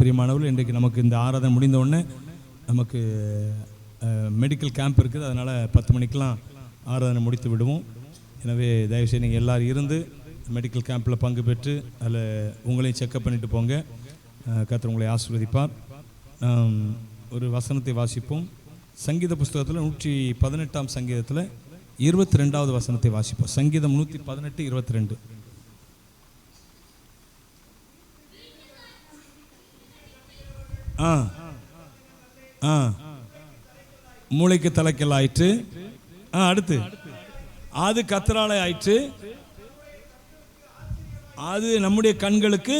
பிரியமானவர்கள், இன்றைக்கு நமக்கு இந்த ஆராதனை முடிந்த உடனே நமக்கு மெடிக்கல் கேம்ப் இருக்குது. அதனால் 10 மணிக்கெலாம் ஆராதனை முடித்து விடுவோம். எனவே தயவுசெய்து நீங்கள் எல்லோரும் இருந்து மெடிக்கல் கேம்பில் பங்கு பெற்று அதில் உங்களையும் செக்கப் பண்ணிட்டு போங்க. கர்த்தர் உங்களை ஆசீர்வதிப்பார். ஒரு வசனத்தை வாசிப்போம். சங்கீத புஸ்தகத்தில் 118 சங்கீதத்தில் 22வது வசனத்தை வாசிப்போம். சங்கீதம் 118, 22. மூளைக்கு தலைக்கல் ஆயிற்று. அடுத்து அது கர்த்தராலே ஆயிற்று. அது நம்முடைய கண்களுக்கு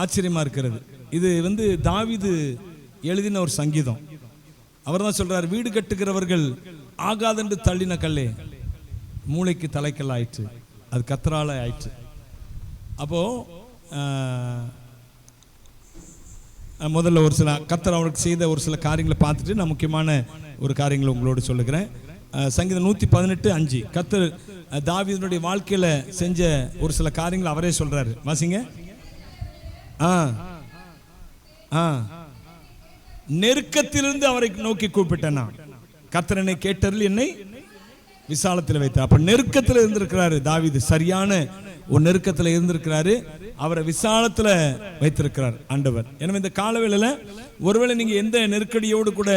ஆச்சரியமா இருக்கிறது. இது தாவீது எழுதின ஒரு சங்கீதம். அவர் தான் சொல்றார், வீடு கட்டுகிறவர்கள் ஆகாதென்று தள்ளின கல்லே மூளைக்கு தலைக்கல் ஆயிற்று, அது கர்த்தராலே ஆயிற்று. அப்போ முதல்ல ஒரு சில கர்த்தர் அவருக்கு செய்த ஒரு சில காரியங்களை பார்த்துட்டு நான் முக்கியமான ஒரு காரியங்களை உங்களோடு சொல்லுகிறேன். சங்கீதம் 118:5 கர்த்தர் தாவீதுடைய வாழ்க்கையில செஞ்ச ஒரு சில காரியங்களை அவரே சொல்றாரு. வாசிங்க. நெருக்கத்திலிருந்து அவரை நோக்கி கூப்பிட்டேன், கர்த்தர் என்னை கேட்டரில் என்னை விசாலத்தில் வைத்தார். அப்ப நெருக்கத்தில் இருந்திருக்கிறாரு தாவீது, சரியான ஒரு நெருக்கத்தில் இருந்திருக்கிறாரு. அவரை விசாலத்தில் வைத்திருக்கிறார் ஆண்டவர். எனவே இந்த காலவேளையில ஒருவேளை நீங்க எந்த நெருக்கடியோடு கூட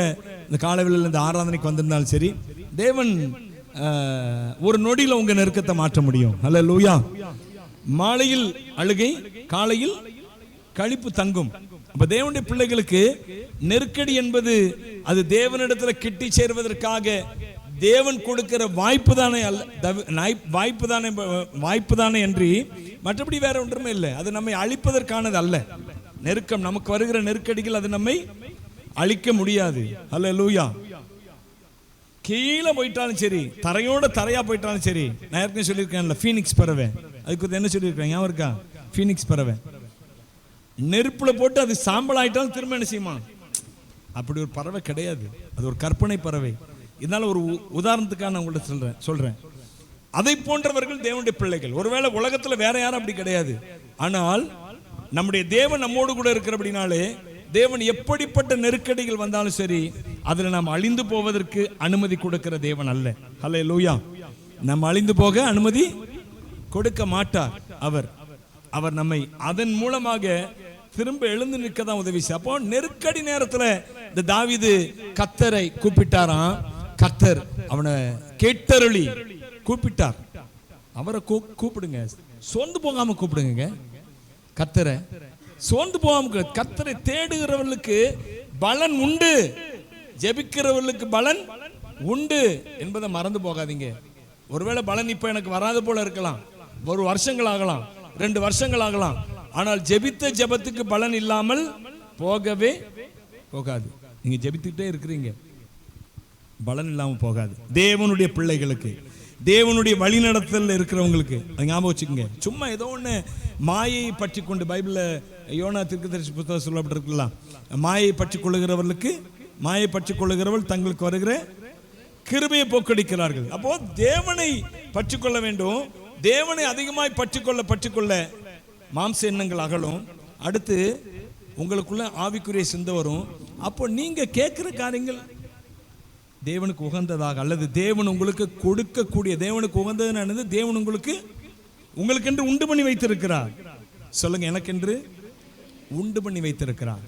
இந்த காலவேளையில இந்த ஆராதனைக்கு வந்திருந்தாலும் சரி, தேவன் ஒரு நொடியில் உங்க நெருக்கத்தை மாற்ற முடியும். அல்லேலூயா. மாலையில் அழுகை, காலையில் களிப்பு தங்கும். அப்ப தேவனுடைய பிள்ளைகளுக்கு நெருக்கடி என்பது அது தேவனிடத்துல கிட்டி சேர்வதற்காக தேவன் கொடுக்கிற வாய்ப்பு தானே, வாய்ப்பு தானே என்று மற்றபடி வேற ஒன்றுமே இல்லை. அது நம்மை அழிப்பதற்கானது அல்ல. நெருக்கம், நமக்கு வருகிற நெருக்கடிகள் அது நம்மை அழிக்க முடியாது. அல்லேலூயா. கீழே போயிட்டாலும் சரி, தரையா போயிட்டாலும் சரி, நான் ஏற்கனவே சொல்லியிருக்கேன்ல, ஃபீனிக்ஸ் பறவை. அதுக்கு என்ன சொல்லியிருக்கேன் ஞாபகம் இருக்கா? ஃபீனிக்ஸ் பறவை நெருப்புல போட்டு அது சாம்பல் ஆயிட்டாலும் திரும்ப என்ன செய்யுமா? அப்படி ஒரு பறவை கிடையாது, அது ஒரு கற்பனை பறவை. இதனால ஒரு உதாரணத்துக்காக நான் உங்கள்கிட்ட சொல்றேன். அதை போன்றவர்கள் தேவனுடைய பிள்ளைகள். ஒருவேளை உலகத்துல வேற யாரும் அப்படி கிடையாது. ஆனால் நம்முடைய தேவன் நம்மோடு கூட இருக்கிறபடினாலே தேவன் எப்படிப்பட்ட நெருக்கடிகள் வந்தாலும் சரி, அதுல நாம் அழிந்து போவதற்கு அனுமதி கொடுக்கிற தேவன் அல்ல. ஹல்லேலூயா. நம்ம அழிந்து போக அனுமதி கொடுக்க மாட்டார் அவர் நம்மை அதன் மூலமாக திரும்ப எழுந்து நிற்க தான் உதவி செய்ய. அப்போ நெருக்கடி நேரத்துல இந்த தாவீது கர்த்தரை கூப்பிட்டாராம். கர்த்தர் அவனை கேட்டருளி கூப்பிட்டார். அவரை கூப்பிடுங்க, சோர்ந்து போகாம கூப்பிடுங்க. கர்த்தரை சோர்ந்து போகாம, கர்த்தரை தேடுகிறவர்களுக்கு பலன் உண்டு, ஜெபிக்கிறவர்களுக்கு பலன் உண்டு என்பதை மறந்து போகாதீங்க. ஒருவேளை பலன் இப்ப எனக்கு வராது போல இருக்கலாம், ஒரு வருஷங்கள் ஆகலாம், 2 வருஷங்கள் ஆகலாம். ஆனால் ஜெபித்த ஜெபத்துக்கு பலன் இல்லாமல் போகவே போகாது. நீங்க ஜெபித்துக்கிட்டே இருக்கிறீங்க, பலன் இல்லாமல் போகாது. தேவனுடைய பிள்ளைகளுக்கு, தேவனுடைய வழிநடத்தல் இருக்கிறவங்களுக்கு அது ஞாபகம் வச்சுக்கோங்க. சும்மா ஏதோ ஒன்று மாயை பற்றி கொண்டு, பைபிளில் யோனா தீர்க்கதரிசி புத்தகம் சொல்லப்பட்டிருக்கலாம், மாயை பற்றி கொள்ளுகிறவர்களுக்கு மாயை பற்றி கொள்ளுகிறவர்கள் தங்களுக்கு வருகிற கிருபையை போக்கடிக்கிறார்கள். அப்போ தேவனை பற்றி கொள்ள வேண்டும். தேவனை அதிகமாய் பற்றிக்கொள்ள மாம்ச எண்ணங்கள் அகலும். அடுத்து உங்களுக்குள்ள ஆவிக்குரிய சிந்தை வரும். அப்போ நீங்க கேட்கிற காரியங்கள் தேவனுக்கு உகந்ததாக, அல்லது தேவன் உங்களுக்கு கொடுக்கக்கூடிய, தேவனுக்கு உகந்தது தேவன் உங்களுக்கென்று உண்டு பண்ணி வைத்திருக்கிறார். சொல்லுங்க, எனக்கென்று உண்டு பண்ணி வைத்திருக்கிறார்.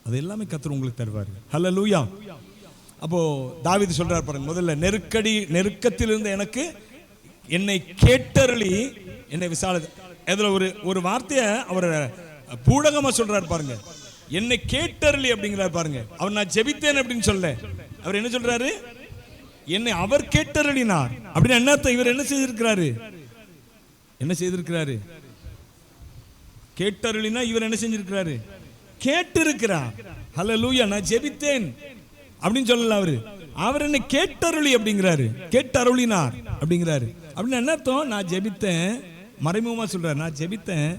அது எல்லாமே கர்த்தர் உங்களுக்கு தருவார். ஹல்லேலூயா. அப்போ தாவீது சொல்றார் பாருங்க, முதல்ல நெருக்கத்திலிருந்து எனக்கு என்னை கேட்டருளி என்னை விசால. அதுல ஒரு வார்த்தையை அவர் பூடகமா சொல்றாரு பாருங்க, என்னை கேட்டருளி அப்படிங்கிறார் பாருங்க. அவர் நான் ஜெபித்தேன் அப்படின்னு சொல்ல, அவர் என்ன சொல்றாரு? என்னை அவர் கேட்டருளினார். அப்படின்னு என்ன அர்த்தம்? இவர் என்ன செய்திருக்கிறாரு? கேட்டருளினா இவர் என்ன செஞ்சிருக்கிறாரு? கேட்டிருக்கிறார். ஹல்லேலூயா. நான் ஜெபித்தேன் அப்படின்னு சொல்லல, அவர் என்ன கேட்டருளி அப்படிங்கிறாரு, கேட்டருளினார் அப்படிங்கிறாரு. அப்படின்னு என்ன அர்த்தம்? நான் ஜெபித்தேன், மறைமுகமா சொல்றாரு, நான் ஜெபித்தேன்,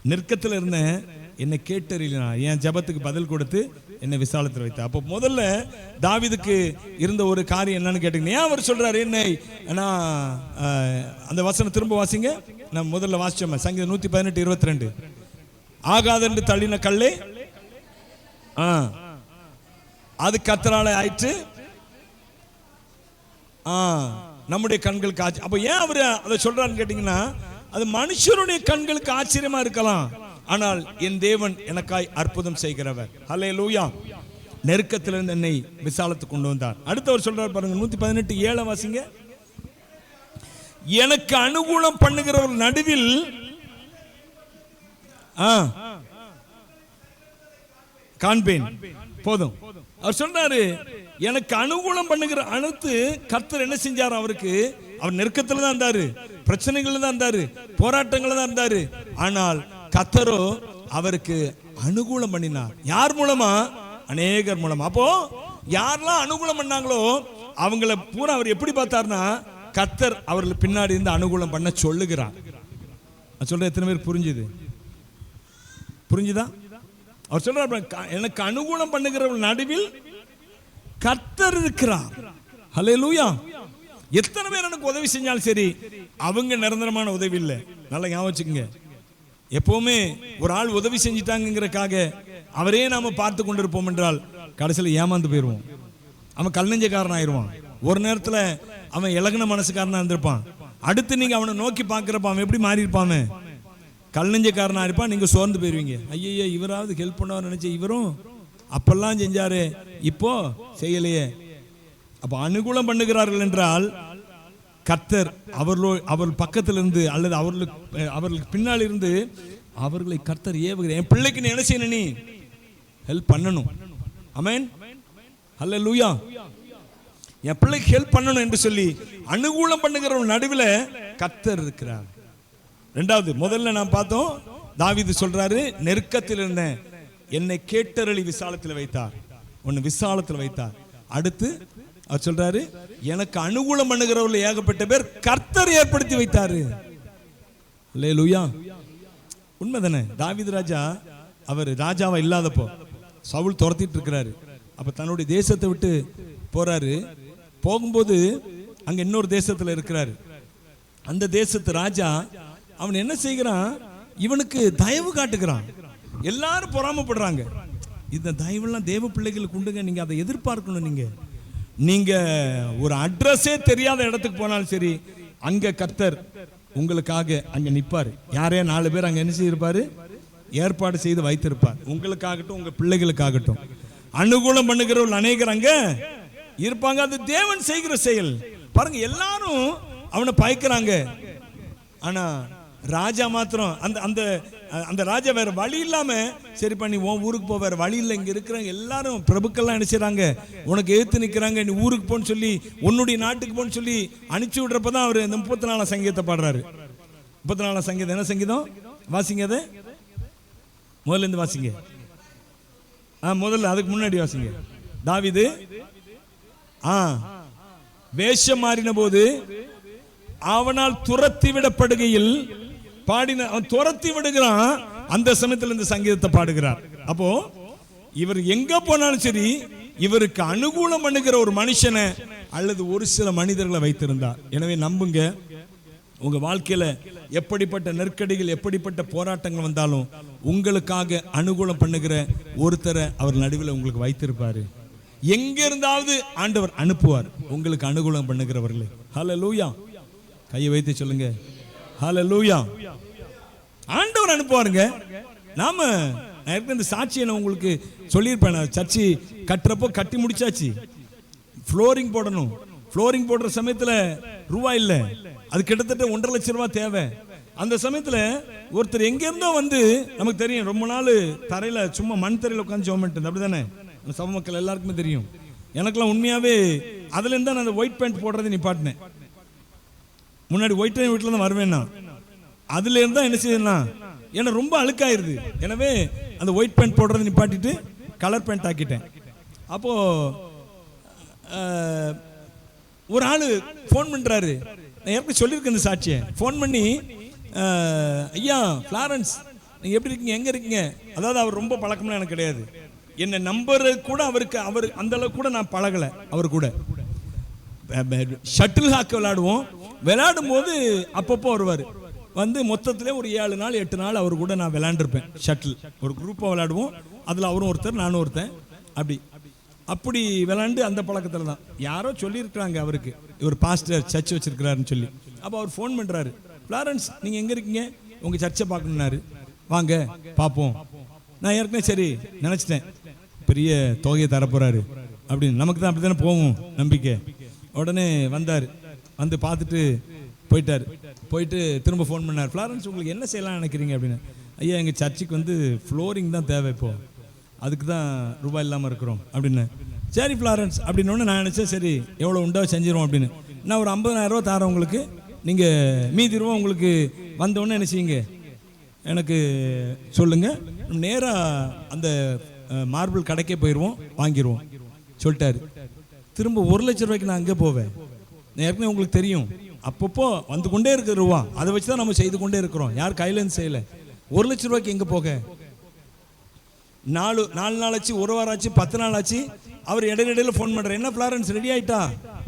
நெருக்கத்தில் இருந்தேன், என்னை கேட்டறினார், என் ஜெபத்துக்கு பதில் கொடுத்து என்னை விசாலத்தில் வைத்தார். அப்போ முதல்ல தாவீதுக்கு இருந்த ஒரு காரியம் என்னன்னு கேட்டீங்கன்னா, ஏன் அவர் சொல்றாரு என்னை, நான் அந்த வசனம் திரும்ப வாசிங்க. நான் முதல்ல வாசிச்சோம், சங்கீதம் 118:22. ஆகாதென்று தள்ளின கல்லே அது கர்த்தராலே ஆயிற்று. நம்முடைய கண்களுக்கு ஆச்சரியம். அப்ப ஏன் அவரு அதை சொல்றான்னு கேட்டீங்கன்னா, அது மனுஷருடைய கண்களுக்கு ஆச்சரியமா இருக்கலாம், ஆனால் என் தேவன் எனக்காய் அற்புதம் செய்கிறவர். ஹல்லேலூயா. நெருக்கத்திலிருந்து என்னை விசாலத்துக்கு கொண்டு வந்தார். அடுத்தவர் சொல்றார் பாருங்க, 118:7 வாசிங்க. எனக்கு அனுகூலம் பண்ணுகிறவர் நடுவில் காண்பேன். போதும். அவர் சொன்னாரு, எனக்கு அனுகூலம் பண்ணுகிற அனைத்து கர்த்தர் என்ன செஞ்சார் அவருக்கு? அவர் நெருக்கத்துல தான் இருந்தாரு, பிரச்சனைகள் தான் இருந்தாரு, போராட்டங்கள் தான் இருந்தாரு. ஆனால் கர்த்தரோ அவருக்கு அனுகூலம் பண்ணினார். யார் மூலமா? அநேகர் மூலமா. அப்போ யாரெல்லாம் அனுகூலம் பண்ணாங்களோ அவங்கள பூரா அவர் எப்படி பார்த்தார்னா, கர்த்தர் அவர்கள் பின்னாடி இருந்து அனுகூலம் பண்ண சொல்லுகிறார். சொல்ற எத்தனை பேர் புரிஞ்சுது? புரிஞ்சுதா? அவர் சொல்றார், எனக்கு அனுகூலம் பண்ணுகிறவர்கள் நடுவில் கர்த்தர் இருக்கிறார். ஹல்லேலூயா. எத்தனை பேர் எனக்கு உதவி செஞ்சாலும் சரி, அவங்க நிரந்தரமான உதவி இல்லை. நல்லா ஞாபகம் வச்சுக்கோங்க. எப்பவுமே ஒரு ஆள் உதவி செஞ்சிட்டாங்கிறக்காக அவரே நாம பார்த்து கொண்டிருப்போம் என்றால் கடைசியில் ஏமாந்து போயிடுவோம். அவன் கல்நெஞ்சக்காரன் ஆயிடுவான். ஒரு நேரத்துல அவன் இலகுன மனசுக்காரனா இருந்திருப்பான். அடுத்து நீங்க அவனை நோக்கி பார்க்கிறப்ப அவன் எப்படி மாறி இருப்பான்? கல்நெஞ்சக்காரனா இருப்பான். நீங்க சோர்ந்து போயிருவீங்க. ஐயோ, இவராவது ஹெல்ப் பண்ணவர் நினைச்ச, இவரும் அப்பெல்லாம் செஞ்சாரு, இப்போ செய்யலையே. அப்ப அனுகூலம் பண்ணுகிறார்கள் என்றால் கர்த்தர் அவர்கள் பக்கத்தில் இருந்து அல்லது அவர்களுக்கு பின்னால் இருந்து அவர்களை கர்த்தர் ஏவுகிறார். என் பிள்ளைக்கு நீ என்ன செய்யணும்? நீ ஹெல்ப் பண்ணணும். ஆமென். ஹல்லேலூயா. என் பிள்ளைக்கு ஹெல்ப் பண்ணணும் என்று சொல்லி அனுகூலம் பண்ணுகிற நடுவில் கர்த்தர் இருக்கிறார். ரெண்டாவது, முதல்ல நாம் பார்த்தோம், தாவீது சொல்றாரு, நெருக்கத்தில் இருந்த என்னை கேட்டரளி விசாலத்தில் வைத்தார். ஒன்னு விசாலத்தில் வைத்தார். அடுத்து அவர் சொல்றாரு, எனக்கு அனுகூலம் பண்ணுகிறவர்கள் ஏகப்பட்ட பேர் கர்த்தர் ஏற்படுத்தி வைத்தாரு. அல்லேலூயா. உண்மைதானே? தாவீது ராஜா அவர் ராஜாவா இல்லாதப்போ சவுல் துரத்திட்டு இருக்கிறாரு. அப்ப தன்னுடைய தேசத்தை விட்டு போறாரு. போகும்போது அங்க இன்னொரு தேசத்துல இருக்கிறாரு. அந்த தேசத்து ராஜா அவன் என்ன செய்கிறான்? இவனுக்கு தயவு காட்டுகிறான். எல்லாரும் பொறாமப்படுறாங்க. இந்த தயவுலாம் தேவ பிள்ளைகளுக்கு உண்டுங்க. நீங்க அதை எதிர்பார்க்கணும். நீங்க ஒரு அட்ரஸே தெரியாத இடத்துக்கு போனாலும் சரி, அங்க கர்த்தர் உங்களுக்காக அங்க நிற்பாரு. யாரே 4 பேர் அங்க என்ன செய்திருப்பாரு? ஏற்பாடு செய்து வைத்திருப்பார். உங்களுக்காகட்டும், உங்க பிள்ளைகளுக்காகட்டும். அனுகூலம் பண்ணுகிறவர்கள் அநேகர் அங்க இருப்பாங்க. அது தேவன் செய்கிற செயல். பாருங்க, எல்லாரும் அவனை பயக்கிறாங்க. ஆனா ராஜா மாத்திரம் அந்த ராஜா வேற வழி இல்லாம, சரி பண்ணி உன் ஊருக்கு போ, வேற வழி இல்லை. இங்க இருக்கிறாங்க எல்லாரும் பிரபுக்கள்லாம் என்ன செய்றாங்க? உனக்கு எதிர்த்து நிற்கிறாங்க. நீ ஊருக்கு போன்னு சொல்லி, உன்னுடைய நாட்டுக்கு போன்னு சொல்லி அனுப்பிச்சு விடுறப்பதான் அவர் இந்த 34 சங்கீதத்தை பாடுறாரு. 34 சங்கீதம் என்ன சங்கீதம்? வாசிங்க, அதை முதல்ல இருந்து வாசிங்க. முதல்ல அதுக்கு முன்னாடி வாசிங்க. தாவீது வேஷம் மாறின போது அவனால் துரத்தி விடப்படுகையில் பாடின, அவன் துரத்தி விடுகிறான். அந்த சமயத்தில் இந்த சங்கீதத்தை பாடுகிறார். அப்போ இவர் எங்க போனாலும் சரி, இவருக்கு அனுகூலம் பண்ணுகிற ஒரு மனுஷனை அல்லது ஒரு சில மனிதர்களை வைத்திருந்தார். எனவே நம்புங்க, உங்க வாழ்க்கையில எப்படிப்பட்ட நெருக்கடிகள், எப்படிப்பட்ட போராட்டங்கள் வந்தாலும் உங்களுக்காக அனுகூலம் பண்ணுகிற ஒருத்தரை அவர் நடுவில் உங்களுக்கு வைத்திருப்பாரு. எங்க இருந்தாவது ஆண்டவர் அனுப்புவார் உங்களுக்கு அனுகூலம் பண்ணுகிறவர்களை. ஹல்லேலூயா. கையை வைத்து சொல்லுங்க, ஹல்லேலூயா. ஆண்டவர் அனுப்புவாருங்க. நாம இந்த சாட்சியை நான் உங்களுக்கு சொல்லியிருப்பேன். சர்ச்சி கட்டுறப்போ கட்டி முடிச்சாச்சு. ஃப்ளோரிங் போடணும். ஃப்ளோரிங் போடுற சமயத்தில் ரூபாய் இல்லை. அது கிட்டத்தட்ட 1.5 லட்சம் ரூபாய் தேவை. அந்த சமயத்தில் ஒருத்தர் எங்க இருந்தோ வந்து, நமக்கு தெரியும், ரொம்ப நாள் தரையில சும்மா மண் தரையில் உட்காந்து ஜோமெண்ட், அப்படிதானே? சபை மக்கள் எல்லாருக்குமே தெரியும். எனக்கெல்லாம் உண்மையாவே அதுல இருந்தா நான் அந்த ஒயிட் பேண்ட் போடுறதை நிப்பாட்டினேன். முன்னாடி ஒயிட் வீட்டில் தான் வருவேன். அதுல இருந்தா என்ன செய்யணும்னா, ஏன்னா ரொம்ப அழுக்காயிருது. எனவே அந்த ஒயிட் பேண்ட் போடுறதை நிப்பாட்டிட்டு கலர் பேண்ட் ஆக்கிட்டேன். அப்போ ஒரு ஆளு ஃபோன் பண்றாரு. நான் ஏற்கனவே சொல்லியிருக்கேன் இந்த சாட்சியை. ஃபோன் பண்ணி, ஐயா ஃப்ளாரன்ஸ், நீங்க எப்படி இருக்கீங்க, எங்க இருக்கீங்க? அதாவது அவர் ரொம்ப பழக்கம்லாம் எனக்கு கிடையாது. என்ன நம்பர் கூட அவருக்கு அந்த அளவுக்கு கூட நான் பழகலை. அவர் கூட ஷட்டில் ஹாக்கி விளையாடுவோம். விளையாடும் போது அப்பப்போ வருவார். வந்து மொத்தத்திலே ஒரு 7 நாள் 8 நாள் அவர் கூட நான் விளையாண்டுருப்பேன். ஷட்டில் ஒரு குரூப்பாக விளையாடுவோம். அதில் அவரும் ஒருத்தர் நானும் ஒருத்தன். அப்படி விளையாண்டு அந்த பழக்கத்தில் தான். யாரோ சொல்லியிருக்கிறாங்க அவருக்கு, இவர் பாஸ்டர் சர்ச் வச்சிருக்கிறாருன்னு சொல்லி. அப்போ அவர் ஃபோன் பண்ணுறாரு, ஃப்ளாரன்ஸ் நீங்கள் எங்கே இருக்கீங்க, உங்கள் சர்ச்சை பார்க்கணுன்னாரு, வாங்க பார்ப்போம். நான் ஏற்கனவே சரி நினச்சிட்டேன், பெரிய தொகையை தரப்போகிறாரு அப்படின்னு. நமக்கு தான் அப்படி தானே போகும் நம்பிக்கை. உடனே வந்தார், வந்து பார்த்துட்டு போயிட்டார். போயிட்டு திரும்ப ஃபோன் பண்ணார், ஃப்ளாரன்ஸ் உங்களுக்கு என்ன செய்யலாம் நினைக்கிறீங்க அப்படின்னு. ஐயா எங்கள் சர்ச்சுக்கு வந்து ஃப்ளோரிங் தான் தேவை, இப்போ அதுக்கு தான் ரூபாய் இல்லாமல் இருக்கிறோம் அப்படின்னு. சரி ஃப்ளாரன்ஸ் அப்படின்னோடனே நான் நினச்சேன், சரி எவ்வளோ உண்டோ செஞ்சிருவோம் அப்படின்னு. நான் ஒரு 50,000 ரூபா தரேன் உங்களுக்கு, நீங்கள் மீதி ரூபா உங்களுக்கு வந்தோடனே என்ன செய்யுங்க எனக்கு சொல்லுங்கள், நேராக அந்த மார்பிள் கடைக்கே போயிடுவோம், வாங்கிடுவோம் சொல்லிட்டாரு. திரும்ப 1 லட்சம் ரூபாய்க்கு நான் அங்கே போவேன். ஏற்கனவே உங்களுக்கு தெரியும், அப்பப்போ வந்து கொண்டே இருக்கிற ரூபா, அதை வச்சு தான் நம்ம செய்து கொண்டே இருக்கிறோம், யார் கையிலேருந்து செய்யலை. 1 லட்சம் ரூபாய்க்கு எங்கே போக? 4 நாள் ஆச்சு, 1 வாரம் ஆச்சு, 10 நாள் ஆச்சு. அவர் இடையில ஃபோன் பண்ணுறாரு, என்ன ஃப்ளாரன்ஸ் ரெடி ஆகிட்டா?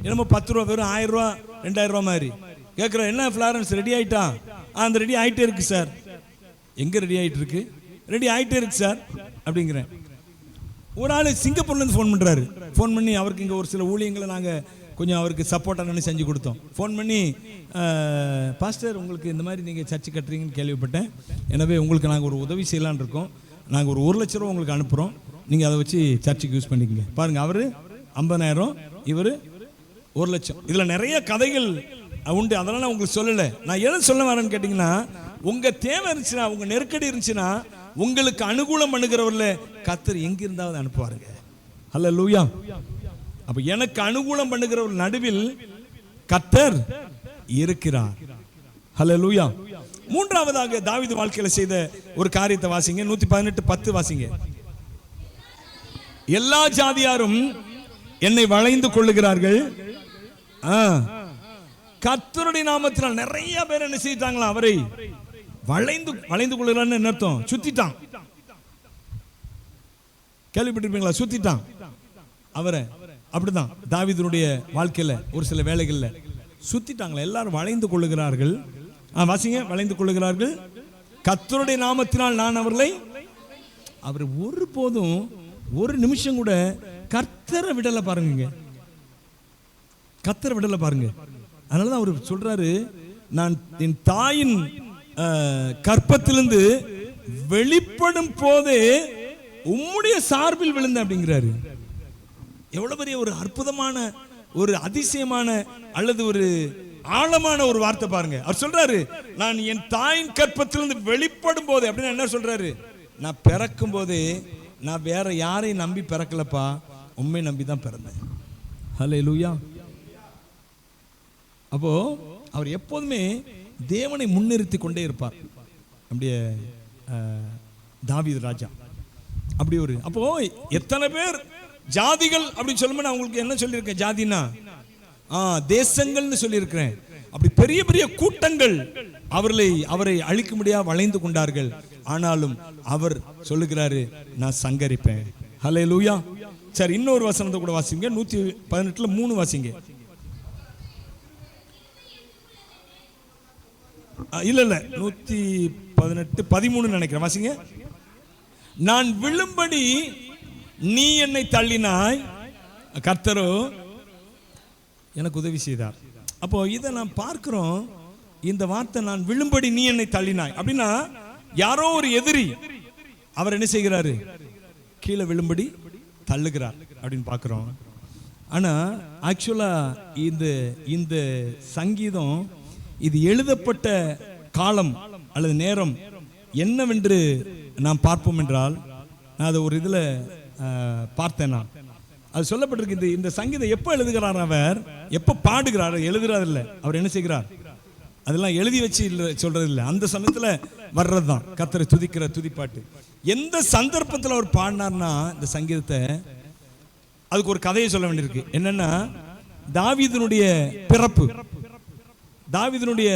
என்னமோ 10 ரூபா வெறும் 1000 ரூபா 2000 ரூபா மாதிரி கேட்குறோம். என்ன ஃப்ளாரன்ஸ் ரெடி ஆகிட்டா? அந்த ரெடி ஆகிட்டே இருக்கு சார். எங்கே ரெடி ஆகிட்டு இருக்கு? ரெடி ஆகிட்டே இருக்கு சார் அப்படிங்கிறேன். ஒரு ஆள் சிங்கப்பூர்லேருந்து ஃபோன் பண்ணுறாரு. ஃபோன் பண்ணி அவருக்கு இங்கே ஒரு சில ஊழியங்களை நாங்கள் கொஞ்சம் அவருக்கு சப்போர்ட்டாக நின்று செஞ்சு கொடுத்தோம். ஃபோன் பண்ணி, பாஸ்டர் உங்களுக்கு இந்த மாதிரி நீங்கள் சர்ச்சு கட்டுறீங்கன்னு கேள்விப்பட்டேன், எனவே உங்களுக்கு நாங்கள் ஒரு உதவி செய்யலான்னு இருக்கோம், நாங்கள் ஒரு 1 லட்ச ரூபா உங்களுக்கு அனுப்புகிறோம், நீங்கள் அதை வச்சு சர்ச்சுக்கு யூஸ் பண்ணிக்கங்க. பாருங்கள், அவர் 50,000, இவர் 1 லட்சம். இதில் நிறைய கதைகள் உண்டு, அதெல்லாம் நான் உங்களுக்கு சொல்லலை. நான் எதை சொல்ல வரேன்னு கேட்டிங்கன்னா, உங்கள் தேவை இருந்துச்சுன்னா, உங்கள் நெருக்கடி இருந்துச்சுன்னா, உங்களுக்கு அனுகூலம் பண்ணுகிறவர்ல கர்த்தர் எங்கிருந்தாவது அனுப்புவாருங்க. ஹல்லேலூயா. அப்ப எனக்கு அனுகூலம் பண்ணுகிறவர் நடுவில் கர்த்தர் இருக்கிறார். ஹல்லேலூயா. மூன்றாவதாக தாவீது வாழ்க்கையில செய்த ஒரு காரியத்தை வாசிங்க. 118:10 வாசிங்க. எல்லா ஜாதியாரும் என்னை வளைந்து கொள்ளுகிறார்கள். கர்த்தருடைய நாமத்தினால் நிறைய பேர் என்ன செய்தாங்களா, அவரை வளைந்து கொள்ளுகிறான்னு என்ன அர்த்தம்? சுத்திட்டான். கேள்விப்பட்டிருப்பீங்களா? சுத்திட்டான் அவரை. அப்படிதான் தாவீதுடைய வாழ்க்கையில ஒரு சில வேளைகள்ல சுத்திட்டாங்களா, எல்லாரும் வளைந்து கொள்ளுகிறார்கள். வாசிங்க, வளைந்து கொள்ளுகிறார்கள். கர்த்தருடைய நாமத்தினால் நான் அவர் ஒரு போதும் ஒரு நிமிஷம் கூட கர்த்தரை விடல பாருங்க, கர்த்தரை விடல பாருங்க. அதனாலதான் அவர் சொல்றாரு, நான் என் தாயின் கற்பத்திலிருந்து வெளிப்படும் போதே உம்முடைய சார்பில் விழுந்த அப்படிங்கிறாரு. எவ்வளவு பெரிய ஒரு அற்புதமான, ஒரு அதிசயமான, அல்லது ஒரு ஆழமான ஒரு வார்த்தை பாருங்க. அவர் சொல்றாரு, நான் என் தாயின் கற்பத்திலிருந்து வெளிப்படும் போதே அப்படின்னு என்ன சொல்றாரு, நான் பிறக்கும் போதே நான் வேற யாரையும் நம்பி பிறக்கலப்பா, உண்மை நம்பி தான் பிறந்தேன். ஹல்லேலூயா. அப்போ அவர் எப்போதுமே தேவனை முன்னிறுத்தி கொண்டே இருப்பார். அப்படியே தாவீது ராஜா அப்படி ஒரு. அப்போ எத்தனை பேர் ஜாதிகள் அப்படின்னு சொல்லும்போது நான் உங்களுக்கு என்ன சொல்லியிருக்கேன், ஜாதினா தேசங்கள்னு சொல்லியிருக்கிறேன். அப்படி பெரிய பெரிய கூட்டங்கள் அவரை அழிக்க முடியாது வளைந்து கொண்டார்கள். ஆனாலும் அவர் சொல்லுகிறாரு, நான் சங்கரிப்பேன். ஹல்லேலூயா. சரி, இன்னொரு வசனத்தை கூட வாசிங்க. 118:3 வாசிங்க. இல்ல 118:13 நினைக்கிறேன், வாசிங்க. நான் விழும்படி நீ என்னை தள்ளினாய், கர்த்தரோ எனக்கு உதவி செய்தார். அப்போ இதை நான் பார்க்கிறோம், இந்த வார்த்தை நான் விழும்படி நீ என்னை தள்ளினாய் அப்படின்னா யாரோ ஒரு எதிரி அவர் என்ன செய்கிறாரு, கீழே விழும்படி தள்ளுகிறார் அப்படின்னு பார்க்கிறோம். ஆனா ஆக்சுவலா இந்த சங்கீதம் இது எழுதப்பட்ட காலம் அல்லது நேரம் என்னவென்று நாம் பார்ப்போம் என்றால், நான் அதை ஒரு இதில் பார்த்தேன். நான் அது சொல்லப்பட்டிருக்கு. இந்த சங்கீதம் எப்போ எழுதுகிறார், அவர் எப்போ பாடுகிறார், எழுதுறாரு இல்லை, அவர் என்ன செய்கிறார், அதெல்லாம் எழுதி வச்சு இல்லை சொல்றது இல்லை, அந்த சமயத்தில் வர்றது தான் கர்த்தரை துதிக்கிற துதிப்பாட்டு. எந்த சந்தர்ப்பத்தில் அவர் பாடினார்னா இந்த சங்கீதத்தை, அதுக்கு ஒரு கதையை சொல்ல வேண்டியிருக்கு. என்னன்னா, தாவீதுனுடைய பிறப்பு. தாவீதுனுடைய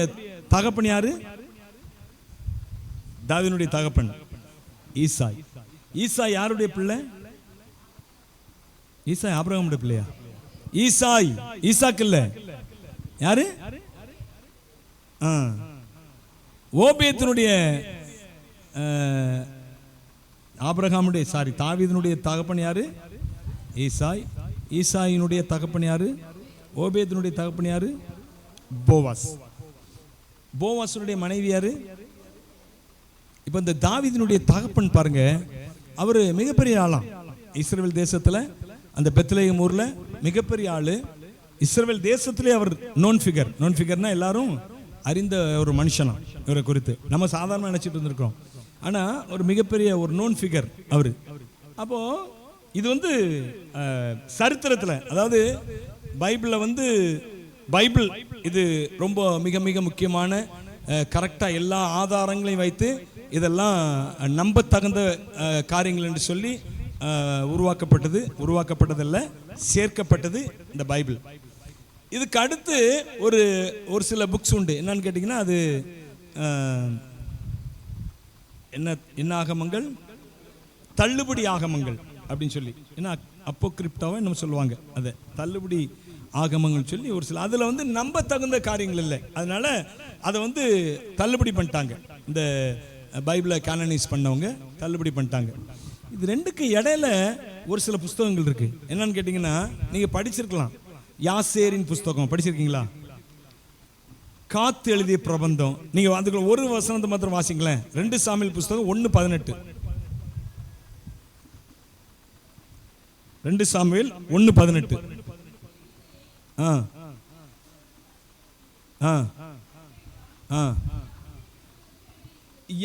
தகப்பன் யாரு? தாவீதுனுடைய தகப்பன் ஈசாய். ஈசாய் யாருடைய பிள்ளை? ஈசாய் ஆபிரகாமுடைய பிள்ளையா? ஈசாய் ஈசாக்கு இல்ல, யாரு? ஓபேத்தினுடைய தாவீதினுடைய தகப்பன் யாரு? ஈசாய். ஈசாயினுடைய தகப்பன் யாரு? ஓபேத்தினுடைய தகப்பன் யாரு? போவாஸ். போவாஸுடைய மனைவி யாரு? இப்ப இந்த தாவீதினுடைய தகப்பன் பாருங்க, அவரு மிகப்பெரிய ஆளாம். இஸ்ரவேல் தேசத்துல அந்த பெத்லெகேம் ஊர்ல மிகப்பெரிய ஆளு. இஸ்ரவேல் தேசத்திலே அவர் நோன் ஃபிகர்னா எல்லாரும் அறிந்த ஒரு மனுஷனா. இவரை குறித்து நம்ம சாதாரண நினைச்சிட்டு இருந்திருக்கோம். ஆனா ஒரு மிகப்பெரிய ஒரு நோன் ஃபிகர் அவரு. அப்போ இது வந்து சரித்திரத்துல, அதாவது பைபிள் இது ரொம்ப மிக மிக முக்கியமான, கரெக்டா எல்லா ஆதாரங்களையும் வைத்து இதெல்லாம் நம்ப தகுந்த காரியங்கள் என்று சொல்லி உருவாக்கப்பட்டதல்ல, சேர்க்கப்பட்டது இந்த பைபிள். இதுக்கு அடுத்து ஒரு சில புக்ஸ் உண்டு. என்னன்னு கேட்டிங்கன்னா அது என்ன ஆகமங்கள்? தள்ளுபடி ஆகமங்கள் அப்படின்னு சொல்லி, என்ன அப்போகிரிப்டாவை நம்ம சொல்லுவாங்க. அதை தள்ளுபடி ஆகமங்கள் சொல்லி ஒரு சில, அதில் வந்து நம்ப தகுந்த காரியங்கள் இல்லை, அதனால அதை வந்து தள்ளுபடி பண்ணிட்டாங்க. இந்த பைபிளை கேனனைஸ் பண்ணவங்க தள்ளுபடி பண்ணிட்டாங்க. இது ரெண்டுக்கு இடையில ஒரு சில புஸ்தகங்கள் இருக்கு. என்னன்னு கேட்டிங்கன்னா, நீங்க படிச்சிருக்கலாம். யாசேரின் புஸ்தகம் படிச்சிருக்கீங்களா? காத்து எழுதிய பிரபந்தம். நீங்க அதுக்குள்ள ஒரு வசனத்தை மாத்திரம் வாசிங்களேன். 2 சாமுவேல் புஸ்தகம் 1:18. 2 சாமுவேல் 1:18.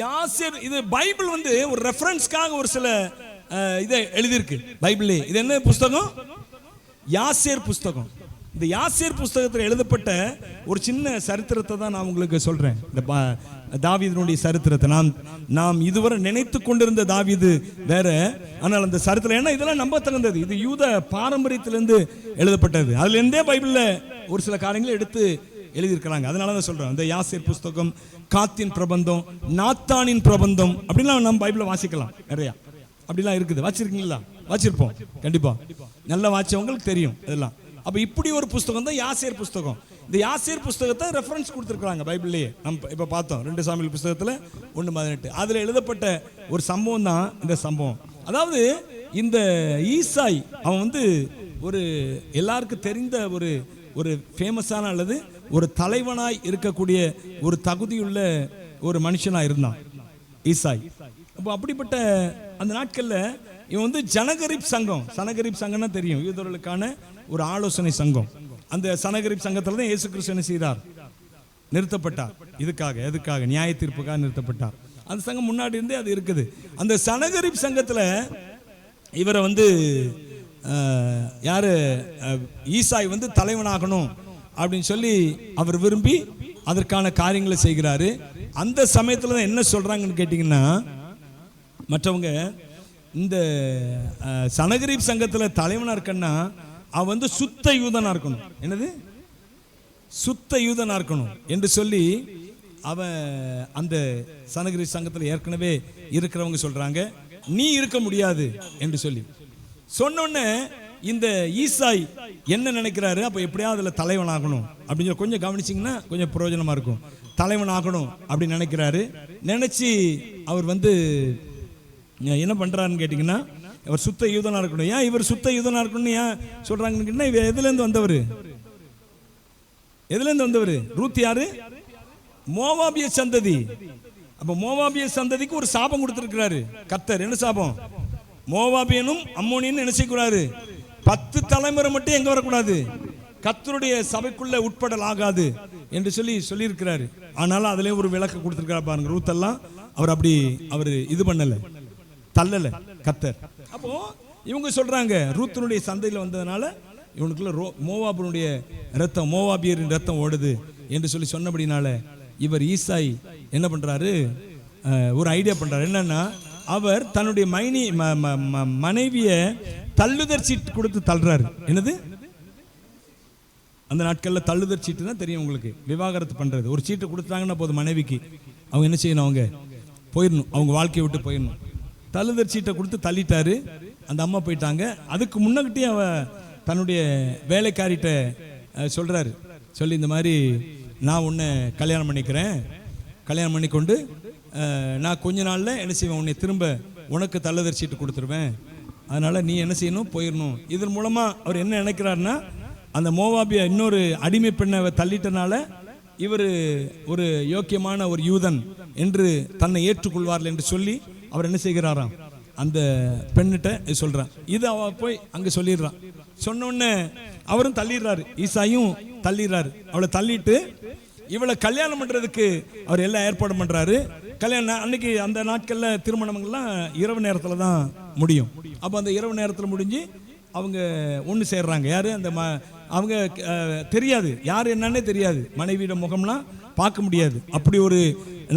யாசேர், இது பைபிள் வந்து ஒரு ரெஃபரன்ஸ்க்காக ஒரு சில இதை எழுதியிருக்கு பைபிளே. இது என்ன புஸ்தகம்? யாசேர் புஸ்தகம். இந்த யாசேர் புஸ்தகத்தில் எழுதப்பட்ட ஒரு சின்ன சரித்திரத்தை தான் நான் உங்களுக்கு சொல்றேன். இந்த தாவீதினுடைய சரித்திரத்தை நாம் இதுவரை நினைத்து கொண்டிருந்த தாவீது வேற, ஆனால் அந்த சரித்திரம், ஏன்னா இதெல்லாம் நம்ப தகுந்தது. இது யூத பாரம்பரியத்திலிருந்து எழுதப்பட்டது. அதுல இருந்தே பைபிள்ல ஒரு சில காரியங்களை எடுத்து எழுதியிருக்கிறாங்க. அதனால தான் சொல்றேன். இந்த யாசேர் புஸ்தகம், காத்தின் பிரபந்தம், நாத்தானின் பிரபந்தம் அப்படிலாம் நம்ம பைபிளை வாசிக்கலாம். நிறையா அப்படிலாம் இருக்குது. வாசிருக்கீங்களா? வாசிருப்போம் கண்டிப்பா. நல்லா வாசிச்சவங்களுக்கு தெரியும் இதெல்லாம். அப்ப இப்படி ஒரு புஸ்தகம் தான் யாசேர் புஸ்தகம். இந்த யாசேர் புஸ்தகத்தை ரெஃபரன்ஸ் கொடுத்துருக்காங்க பைபிள்லயே. நம்ம இப்ப பார்த்தோம் 2 சாமுவேல் புஸ்தகத்துல 1:18. அதுல எழுதப்பட்ட ஒரு சம்பவம் தான் இந்த சம்பவம். அதாவது இந்த ஈசாய் அவன் வந்து ஒரு எல்லாருக்கும் தெரிந்த ஒரு ஃபேமஸான அல்லது ஒரு தலைவனாய் இருக்கக்கூடிய ஒரு தகுதியுள்ள ஒரு மனுஷனா இருந்தான் ஈசாய். அப்போ அப்படிப்பட்ட அந்த நாட்கள்ல இவன் வந்து சனகரிப் சங்கம்னா தெரியும், யூதர்களுக்கான ஒரு ஆலோசனை சங்கம். அந்த சனகரிப் சங்கத்துல தான் இயேசு கிறிஸ்து என்ன செய்தார்? நிறுத்தப்பட்டார். எதுக்காக? நியாய தீர்ப்புக்காக நிறுத்தப்பட்டார். அந்த சங்கம் முன்னாடி இருந்தே அது இருக்குது. அந்த சனகரிப் சங்கத்துல இவரை வந்து யாரு? ஈசாய் வந்து தலைவனாகணும் அப்படின்னு சொல்லி அவர் விரும்பி அதற்கான காரியங்களை செய்கிறாரு. அந்த சமயத்துல தான் என்ன சொல்றாங்கன்னு கேட்டீங்கன்னா, மற்றவங்க இந்த சனகரிப் சங்கத்துல தலைவனா இருக்கன்னா அவன் வந்து சுத்த யூதனா இருக்கணும். என்னது? சுத்த யூதனா இருக்கணும் என்று சொல்லி அவன் அந்த சனகரிப் சங்கத்துல ஏற்கனவே இருக்கிறவங்க சொல்றாங்க, நீ இருக்க முடியாது என்று சொல்லி சொன்னோன்னே இந்த ஈசாய் என்ன நினைக்கிறாரு? அப்ப எப்படியாவது அதுல தலைவனாகணும் அப்படின்னு கொஞ்சம் கவனிச்சிங்கன்னா கொஞ்சம் பிரயோஜனமா இருக்கும். தலைவனாகணும் அப்படின்னு நினைக்கிறாரு. நினைச்சு அவர் வந்து என்ன பண்றாருன்னு கேட்டீங்கன்னா, அவர் சுத்த யூதனா இருக்கணும். ஏன் இவர் சுத்த யூதனா இருக்கணும்னு ஏன் சொல்றாங்கன்னு கேட்டீங்கன்னா, இவர் எதுல இருந்து வந்தவர்? ரூத் யாரு? மோவாபிய சந்ததி. அப்ப மோவாபிய சந்ததிக்கு ஒரு சாபம் கொடுத்திருக்கிறாரு கர்த்தர். என்ன சாபம்? மோவாபியனும் அம்மோனியனும் என்ன செய்யக்கூடாது? 10 தலைமுறை மட்டும் எங்க வரக்கூடாது, கர்த்தருடைய சபைக்குள்ள உட்படல் ஆகாது என்று சொல்லியிருக்கிறாரு. ஆனாலும் அதுலயும் ஒரு விளக்கு கொடுத்திருக்கிறார் பாருங்க. ரூத் எல்லாம் அவர் இது பண்ணல, தள்ளல கர்த்தர். அப்போ இவங்க சொல்றாங்க ரூத்தினுடைய சந்தையில் வந்ததுனால இவனுக்குள்ள மோவாபியனுடைய மோவாபியரின் ரத்தம் ஓடுது என்று சொன்னபடினால இவர் ஈசாய் என்ன பண்றாரு? ஒரு ஐடியா பண்றாரு. என்னன்னா, அவர் தன்னுடைய மனைவிய தள்ளுதற் சீட்டு கொடுத்து தள்ளுறாரு. என்னது? அந்த நாட்கள்ல தள்ளுதற் சீட்டு தான் தெரியும் உங்களுக்கு, விவாகரத்து பண்றது. ஒரு சீட்டு கொடுத்தாங்கன்னா போதும் மனைவிக்கு, அவங்க என்ன செய்யணும்? அவங்க போயிடணும், அவங்க வாழ்க்கையை விட்டு போயிடணும். தள்ளுதற் சீட்டை கொடுத்து தள்ளிட்டாரு. அந்த அம்மா போயிட்டாங்க. அதுக்கு முன்னகிட்டே அவ தன்னுடைய வேலைக்காரிட்ட சொல்றாரு. சொல்லி இந்த மாதிரி நான் உன்னை கல்யாணம் பண்ணிக்கிறேன், கல்யாணம் பண்ணி கொண்டு நான் கொஞ்ச நாளில் என்ன செய்வேன், உன்னை திரும்ப உனக்கு தள்ளதறி சீட்டு கொடுத்துருவேன், அதனால் நீ என்ன செய்யணும், போயிடணும். இதன் மூலமாக அவர் என்ன நினைக்கிறாருன்னா, அந்த மோவாபிய இன்னொரு அடிமை பெண்ணை தள்ளிட்டனால இவர் ஒரு யோக்கியமான ஒரு யூதன் என்று தன்னை ஏற்றுக்கொள்வார்கள் என்று சொல்லி அவர் என்ன செய்கிறாராம், அந்த பெண்ணிட்ட சொல்கிறான். இது அவ போய் அங்கே சொல்லிடுறான். சொன்னோடனே அவரும் தள்ளிடுறாரு, ஈசாயும் தள்ளிடுறாரு. அவளை தள்ளிட்டு இவளை கல்யாணம் பண்ணுறதுக்கு அவர் எல்லாம் ஏற்பாடு பண்ணுறாரு. கல்யாணம் அன்னைக்கு அந்த நாட்களில் திருமணங்கள்லாம் இரவு நேரத்தில் தான் முடியும். அப்போ அந்த இரவு நேரத்தில் முடிஞ்சு அவங்க ஒன்று சேர்றாங்க. யார் அந்த அவங்க தெரியாது, யார் என்னன்னே தெரியாது, மனைவியோட முகம்லாம் பார்க்க முடியாது. அப்படி ஒரு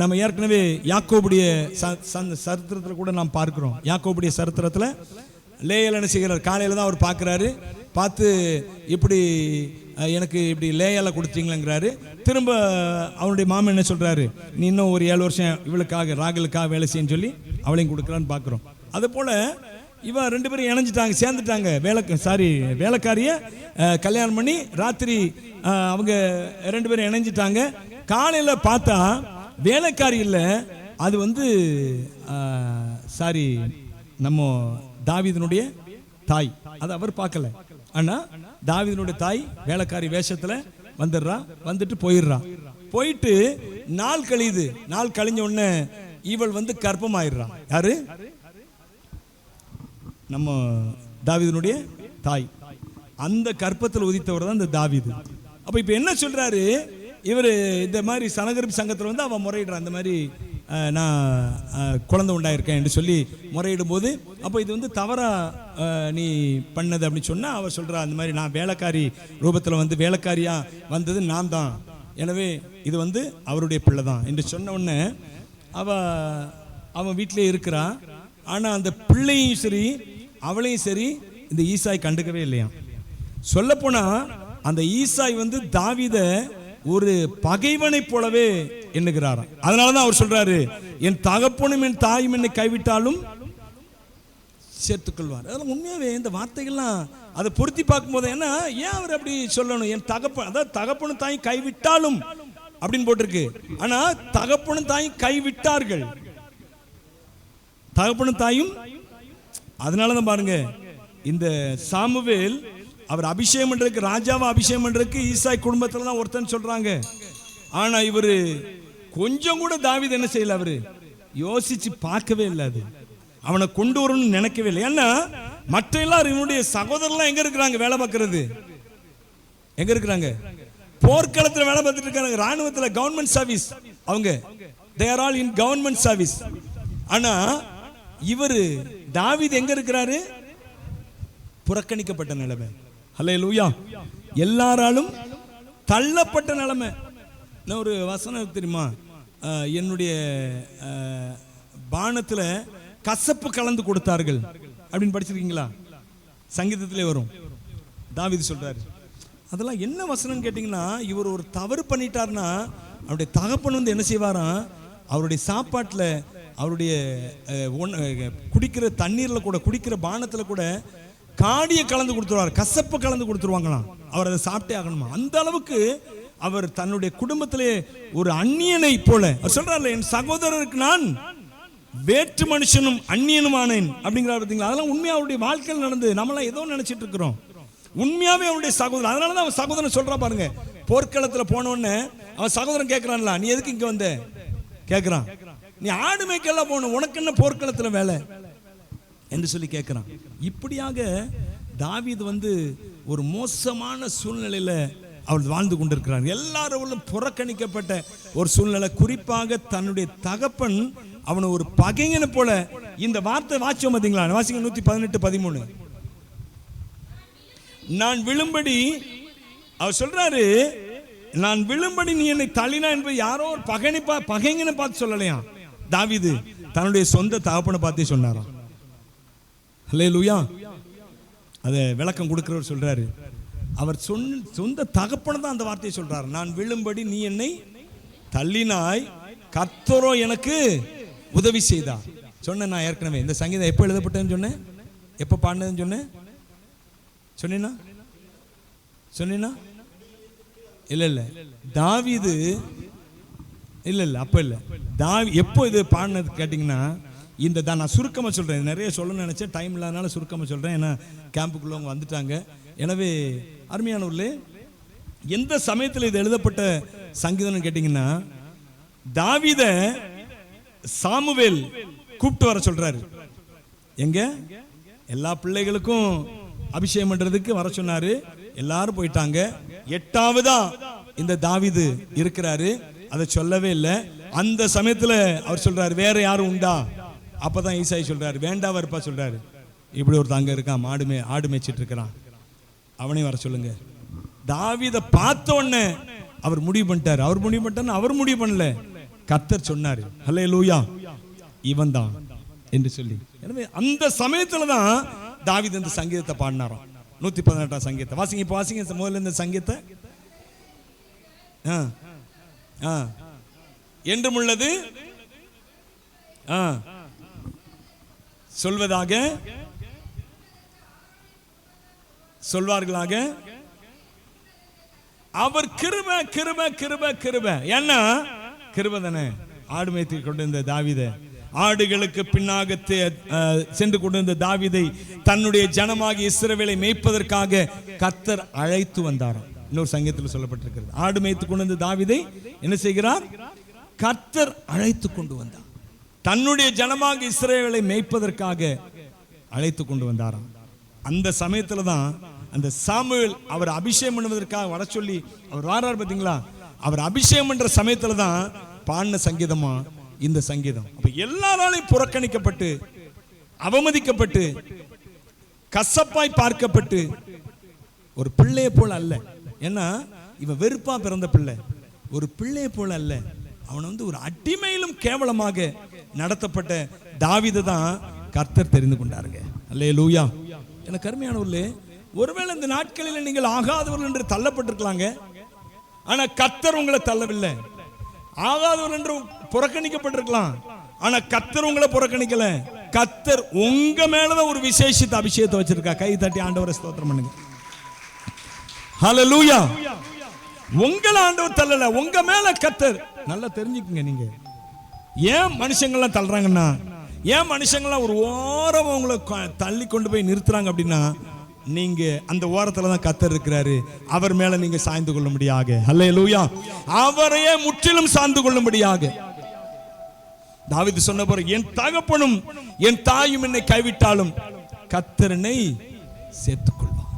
நம்ம ஏற்கனவே யாக்கோபுடைய சரித்திரத்தில் கூட நாம் பார்க்குறோம். யாக்கோபுடைய சரித்திரத்தில் லேயல் என்ன செய்கிறார், காலையில் தான் அவர் பார்க்குறாரு. பார்த்து இப்படி எனக்கு இப்படி லேயால கொடுத்தீங்களேங்கிறாரு. திரும்ப அவனுடைய மாமன் என்ன சொல்கிறாரு, நீ இன்னும் ஒரு 7 வருஷம் இவளுக்காக ராகலுக்காக வேலை செய்யன்னு சொல்லி அவளையும் கொடுக்குறான்னு பார்க்குறோம். அது போல் இவன் 2 பேரும் இணைஞ்சிட்டாங்க, சேர்ந்துட்டாங்க. வேலைக்காரிய கல்யாணம் பண்ணி ராத்திரி அவங்க 2 பேரும் இணைஞ்சிட்டாங்க. காலையில் பார்த்தா வேலைக்காரி இல்லை, அது நம்ம தாவீதினுடைய தாய். அது அவர் பார்க்கல. ஆனா தாவீதினுடைய தாய் வேலைக்காரி வேஷத்துல வந்துடுறா, வந்துட்டு போயிடுறா. போயிட்டு நாள் கழியுது. நாள் கழிஞ்ச உடனே இவள் கர்ப்பமாயிடுறா. யாரு? நம்ம தாவீதினுடைய தாய். அந்த கர்ப்பத்தில் உதித்தவர் தான் இந்த தாவீது. அப்ப இப்ப என்ன சொல்றாரு இவர், இந்த மாதிரி சனகரிப்பு சங்கத்தில் அவன் முறையிடுறான், இந்த மாதிரி நான் குழந்தை உண்டாயிருக்கேன் என்று சொல்லி முறையிடும் போது, அப்போ இது தவறா நீ பண்ணது அப்படின்னு சொன்னால் அவர் சொல்கிறா, அந்த மாதிரி நான் வேலைக்காரி ரூபத்தில் வேலைக்காரியா வந்தது நான் தான், எனவே இது அவருடைய பிள்ளை தான் என்று சொன்ன உடனே அவன் வீட்டிலே இருக்கிறான். ஆனால் அந்த பிள்ளையும் சரி அவளையும் சரி இந்த ஈசாய் கண்டுக்கவே இல்லையா. சொல்லப்போனால் அந்த ஈசாய் தாவீத ஒரு பகைவனை போலவே எண்ணுகிறாராம். அதனாலதான் அவர் சொல்றாரு, என் தகப்பனும் என் தாயும் என்னை கைவிட்டாலும் சேர்த்துக்கொள்வார். அதெல்லாம் உண்மையாவே இந்த வார்த்தைகள்லாம் அதை பொருத்தி பார்க்கும்போது என்ன, ஏன் அவர் அப்படி சொல்லணும், என் தகப்பன், அதாவது தகப்பனும் தாயும் கைவிட்டாலும் அப்படின்னு போட்டிருக்கு. ஆனா தகப்பனும் தாயும் கைவிட்டார்கள், தகப்பனும் தாயும். அதனாலதான் பாருங்க, இந்த சாமுவேல் அவர் அபிஷேகம் பண்றதுக்கு, ராஜாவை அபிஷேகம் பண்றதுக்கு ஈசாய் குடும்பத்துல தான் ஒருத்தன் சொல்றாங்க. ஆனா இவரு கொஞ்சம் கூட தாவீது என்ன செய்யல, அவரு யோசிச்சு பார்க்கவே இல்லை, அது அவனை கொண்டு வரணும்னு நினைக்கவே இல்லை. ஏன்னா மற்ற எல்லாரும் இவனுடைய சகோதரர்லாம் எங்க இருக்கிறாங்க, வேலை பார்க்கறது எங்க இருக்கிறாங்க, போர்க்களத்தில் வேலை பார்த்துட்டு இருக்காங்க, ராணுவத்தில் கவர்மெண்ட் சர்வீஸ், அவங்க they are all in government service. ஆனா இவரு தாவீது எங்க இருக்கிறாரு, புறக்கணிக்கப்பட்ட நிலைமை. ஹல்லேலூயா. எல்லாராலும் தள்ளப்பட்ட நிலைமை. ஒரு வசனம் தெரியுமா, என்னுடைய பானத்துல கசப்பு கலந்து கொடுத்தார்கள் அப்படின்னு படிச்சிருக்கீங்களா? சங்கீதத்திலே வரும். தாவீது சொல்றாரு. அதெல்லாம் என்ன வசனம் கேட்டீங்கன்னா, இவர் ஒரு தவறு பண்ணிட்டார்னா அவருடைய தகப்பன் என்ன செய்வாராம், அவருடைய சாப்பாட்டில், அவருடைய குடிக்கிற தண்ணீரில் கூட, குடிக்கிற பானத்தில் கூட காடியை கலந்து கொடுத்துருவார், கசப்பு கலந்து கொடுத்துருவாங்களாம். அவர் அதை சாப்பிட்டே ஆகணுமா. அந்த அளவுக்கு அவர் தன்னுடைய குடும்பத்திலே ஒரு அந்நியனை போல அவர் சொல்றாரு, என் சகோதரருக்கு நான் வேற்று மனுஷனும் அந்நியனுமானேன் அப்படிங்கிறார். பார்த்தீங்களா? அதெல்லாம் உண்மையா அவருடைய வாழ்க்கையில் நடந்து, நம்மளாம் ஏதோ நினைச்சிட்டு இருக்கிறோம். உண்மையாவே அவருடைய சகோதரன். அதனாலதான் அவன் சகோதரன் சொல்றா பாருங்க, போர்க்களத்தில் போன உடனே அவன் சகோதரன் கேட்கிறான்ல, நீ எதுக்கு இங்க வந்த கேட்கிறான், நீ ஆடு மேய்க்கெல்லாம் போகணும், உனக்கு என்ன போர்க்களத்தில் வேலை என்று சொல்லி கேட்கிறான். இப்படியாக தாவீது ஒரு மோசமான சூழ்நிலையில அவர் வாழ்ந்து கொண்டிருக்கிறார். எல்லாரும் புறக்கணிக்கப்பட்ட ஒரு சூழ்நிலை. குறிப்பாக தன்னுடைய தகப்பன் அவனை ஒரு பகைஞனை போல. இந்த வார்த்தை வாசிச்சோம் பார்த்தீங்களா? வாசிங்க 118:13. நான் விழும்படி, அவர் சொல்றாரு, நான் விழும்படி நீ என்னை தள்ளினா என்பது யாரோ ஒரு பகைஞனை பார்த்து சொல்லலையா. தாவீது தன்னுடைய சொந்த தகப்பனை பார்த்தே சொன்னாராம். ஹல்லேலூயா. அதை விளக்கம் கொடுக்கிறவர் சொல்றாரு, அவர் சொந்த தகப்பனை தான் அந்த வார்த்தையை சொல்றாரு. நான் விழும்படி நீ என்னை தள்ளினாய், கர்த்தரோ எனக்கு உதவி செய்தார். சொன்னேன் நான் ஏற்கனவே. இந்த சங்கீதம் எப்போ எழுதப்பட்டதுன்னு சொன்னேன், எப்போ பாடினதுன்னு சொன்னேன், சொன்னீனா? இல்ல தாவீது இல்ல அப்ப இல்ல. எப்போ இது பாடினது கேட்டிங்கன்னா, இந்த தான் நான் சுருக்கமாக சொல்கிறேன். நிறைய சொல்லணும்னு நினச்சேன், டைம் இல்லாதனால சுருக்கமாக சொல்கிறேன். ஏன்னா கேம்புக்குள்ளே அவங்க வந்துட்டாங்க. எனவே அருமையானவர்களே, எந்த சமயத்தில் இது எழுதப்பட்ட சங்கீதம்னு கேட்டிங்கன்னா, தாவீதை சாமுவேல் கூப்பிட்டு வர சொல்றாரு. எங்க எல்லா பிள்ளைகளுக்கும் அபிஷேகம் பண்றதுக்கு வர சொன்னாரு. எல்லாரும் போயிட்டாங்க. 8ஆவதா இந்த தாவீது இருக்கிறாரு. அதை சொல்லவே இல்லை. அந்த சமயத்துல அவர் சொல்றாரு, வேற யாரும் உண்டா? அப்பதான் ஈசாய் சொல்றாரு, வேண்டாவா இருப்பா சொல்றாரு. இப்படி ஒரு தங்க இருக்கான், ஆடு மேய்ச்சிட்டு இருக்கிறான், அவனையும் வர சொல்லுங்க. தாவீதை பார்த்த உடனே அவர் முடிவு பண்ணிட்டாரு. அவர் முடிவு பண்ணல, கர்த்தர் சொன்னாரு, ஹல்லேலூயா, இவன் தான் என்று சொல்லி. எனவே அந்த சமயத்துல தான் தாவீது இந்த சங்கீதத்தை பாடினாராம். 118ஆம் சங்கீதத்தை வாசிங்க. இப்போ வாசிங்க முதல்ல இந்த சங்கீதத்தை. என்றும் உள்ளது சொல்வார்களாக அவர் கிருபை கிருபை கிருபை கிருபை. ஏன்னா கிருபை தானே. ஆடு மேய்த்து கொண்டிருந்த தாவீதை, ஆடுகளுக்கு பின்னாக சென்று கொண்டிருந்த தாவீதை தன்னுடைய ஜனமாகி இஸ்ரவேலை மேய்ப்பதற்காக கர்த்தர் அழைத்து வந்தாராம். இன்னொரு சங்கீதத்தில் சொல்லப்பட்டிருக்கிறது, ஆடு மேய்த்து கொண்டிருந்த தாவீதை என்ன செய்கிறார்? கர்த்தர் அழைத்து கொண்டு வந்தார். தன்னுடைய ஜனமாக இஸ்ரவேலை மேய்ப்பதற்காக அழைத்து கொண்டு வந்தாராம். அந்த சமயத்துல தான் அந்த சாமுவேல் அவர் அபிஷேகம் பண்ணுவதற்காக வர சொல்லி அவர் வாரார் பார்த்தீங்களா? அவர் அபிஷேகம் பண்ற சமயத்துல தான் பாடின சங்கீதமா இந்த சங்கீதம். அப்ப எல்லாராலையும் புறக்கணிக்கப்பட்டு, அவமதிக்கப்பட்டு, கசப்பாய் பார்க்கப்பட்டு, ஒரு பிள்ளையை போல அல்ல. ஏன்னா இவன் வெறுப்பா பிறந்த பிள்ளை, ஒரு பிள்ளையை போல அல்ல. அவன் ஒரு அடிமையிலும் கேவலமாக நடத்தப்பட்ட தாவீதை தான் கர்த்தர் தெரிந்து கொண்டாருங்க. அல்லேலூயா. எனக்கு அருமையானவர்களே, ஒருவேளை இந்த நாட்களில் நீங்கள் ஆகாதவர்கள் என்று தள்ளப்பட்டிருக்கலாங்க. ஆனா கர்த்தர் உங்களை தள்ளவில்லை. ஆகாதவர்கள் என்று புறக்கணிக்கப்பட்டிருக்கலாம், ஆனா கர்த்தர் உங்களை புறக்கணிக்கல. கர்த்தர் உங்க மேலதான் ஒரு விசேஷித்த அபிஷேகத்தை வச்சிருக்கா. கை தட்டி ஆண்டவரை ஸ்தோத்திரம் பண்ணுங்க. ஹல்லேலூயா. உங்களை ஆண்டவர் தள்ளல, உங்க மேல கர்த்தர். நல்லா தெரிஞ்சுக்குங்க. நீங்க ஏன் மனுஷங்கள்லாம் தள்ளுறாங்கன்னா, ஏன் மனுஷங்கள்லாம் ஒரு ஓரம் உங்களை தள்ளி கொண்டு போய் நிறுத்துறாங்க அப்படின்னா, நீங்க அந்த ஓரத்துல தான் கர்த்தர் இருக்கிறாரு. அவர் மேல நீங்க சாய்ந்து கொள்ள முடியாக. ஹல்லேலூயா. அவரையே முற்றிலும் சார்ந்து கொள்ளும்படியாக தாவீது சொன்ன போற, என் தகப்பனும் என் தாயும் என்னை கைவிட்டாலும் கர்த்தர் என்னை சேர்த்துக் கொள்வார்.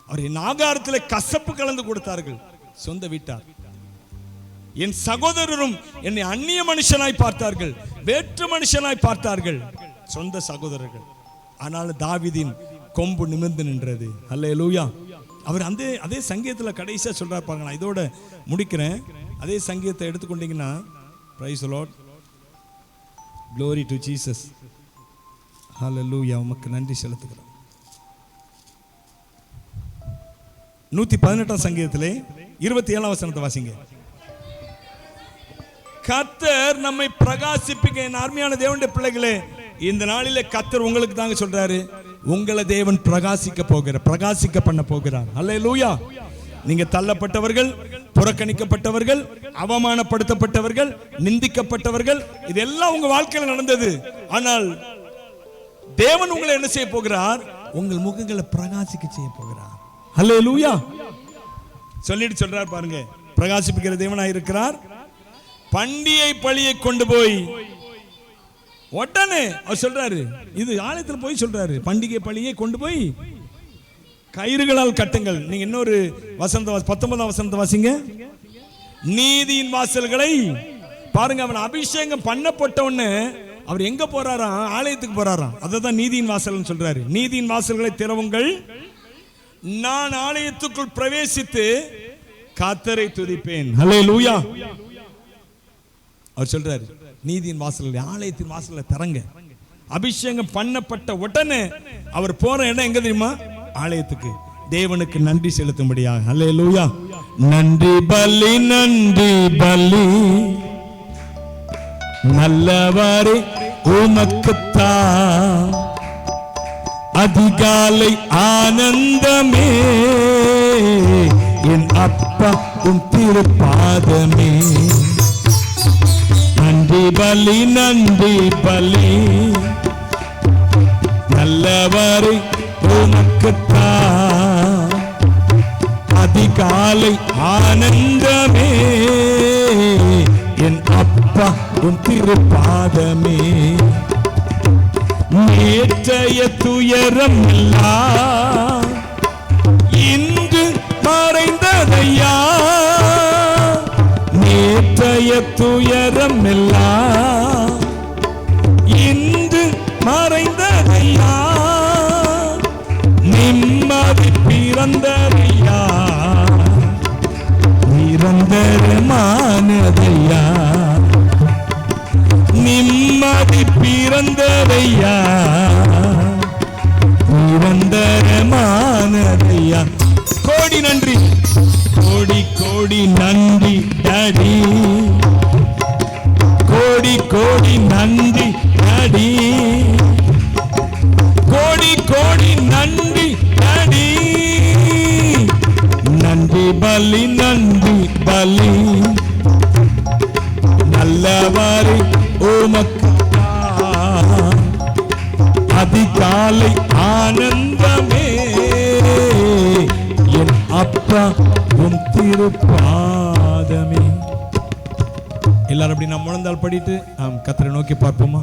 அவர் என் ஆகாரத்தில் கசப்பு கலந்து கொடுத்தார்கள் சொந்த வீட்டார். என் சகோதரரும் என்னை அந்நிய மனுஷனாய் பார்த்தார்கள், வேற்று மனுஷனாய் பார்த்தார்கள், சொந்த சகோதரர்கள். ஆனால் தாவீதின் கொம்பு நிமிர்ந்து நின்றது. அல்லேலூயா. அவர் அதே சங்கீதத்தில் கடைசியா சொல்றார் பாருங்க. நான் இதோட முடிக்கிறேன். அதே சங்கீதத்தை எடுத்துக்கொண்டீங்கன்னா, praise the Lord, glory to Jesus, ஹல்லேலூயா, உமக்கு நன்றி செலுத்துகிறோம். 118ஆம் சங்கீதத்திலே 27ஆம் வசனத்தை வாசிங்க. கர்த்தர் நம்மை பிரகாசிப்பிக்க. என் அருமையான தேவனுடைய பிள்ளைகளே, இந்த நாளிலே கர்த்தர் உங்களுக்கு தாங்க சொல்றாரு, உங்களை தேவன் பிரகாசிக்க பண்ண போகிறார். அல்லேலூயா. நீங்க தள்ளப்பட்டவர்கள், புறக்கணிக்கப்பட்டவர்கள், அவமானப்படுத்தப்பட்டவர்கள், நிந்திக்கப்பட்டவர்கள், இதெல்லாம் உங்க வாழ்க்கையில் நடந்தது. ஆனால் தேவன் உங்களை என்ன செய்ய போகிறார்? உங்கள் முகங்களை பிரகாசிக்க செய்ய போகிறார். அல்லேலூயா. சொல்லிட்டு சொல்றார் பாருங்க, பிரகாசிப்பிக்கிற தேவனாய் இருக்கிறார். பண்டிகை பழியை கொண்டு போய் உடனே அவர் சொல்றாரு, இது ஆலயத்தில் போய் சொல்றாரு, பண்டிகை பழியை கொண்டு போய் கயிறுகளால் கட்டுங்கள். நீங்க இன்னொரு வசனத்தை 19ஆம் வசனத்தை வாசிங்க. நீதியின் வாசல்களை பாருங்க. அவன் அபிஷேகம் பண்ணப்பட்ட உடனே அவர் எங்க போறாராம்? ஆலயத்துக்கு போறாராம். அததான் நீதியின் வாசல் சொல்றாரு. நீதியின் வாசல்களை திறவுங்கள், நான் ஆலயத்துக்குள் பிரவேசித்து கர்த்தரை துதிப்பேன். ஹல்லேலூயா. அவர் சொல்றாரு, நீதியின் வாசல்ல, ஆலயத்தின் வாசல்ல திறங்க. அபிஷேகம் பண்ணப்பட்ட உடனே அவர் போற இடம் எங்க தெரியுமா? ஆலயத்துக்கு. தேவனுக்கு நன்றி செலுத்தும்படியாக. ஹல்லேலூயா. நன்றி பலி, நன்றி பலி, நல்லவரே உமக்குத்தான் அதிகாலை ஆனந்தமே, என் அப்பா உம் திருப்பாதமே. நன்றி பலி நன்றி பலி நல்லவரை உமக்குத்தான். அதிகாலை ஆனந்தமே என் அப்பா உன் திருப்பாதமே. நேற்றைய துயரம் எல்லாம் இன்று மறைந்ததையா. நேற்றைய துயரம் எல்லாம் இன்று மறைந்ததையா. நிம்மதி பிறந்ததையா, நிரந்தரமானதையா. நிம்மதி பிறந்ததையா, நிரந்தரமானதையா. கோடி நன்றி, கோடி கோடி நன்றி டாடி. கோடி கோடி நன்றி டாடி. கோடி கோடி நன்றி டாடி. நன்றி பலி நன்றி பலி நல்லவரை உமக்குத்தான். அதிகாலை ஆனந்தமே என் அப்பா உம் திருப்பாதமே. எல்லாரும் அப்படி நாம் முழந்தால் படிட்டு நாம் கர்த்தரை நோக்கி பார்ப்போமா?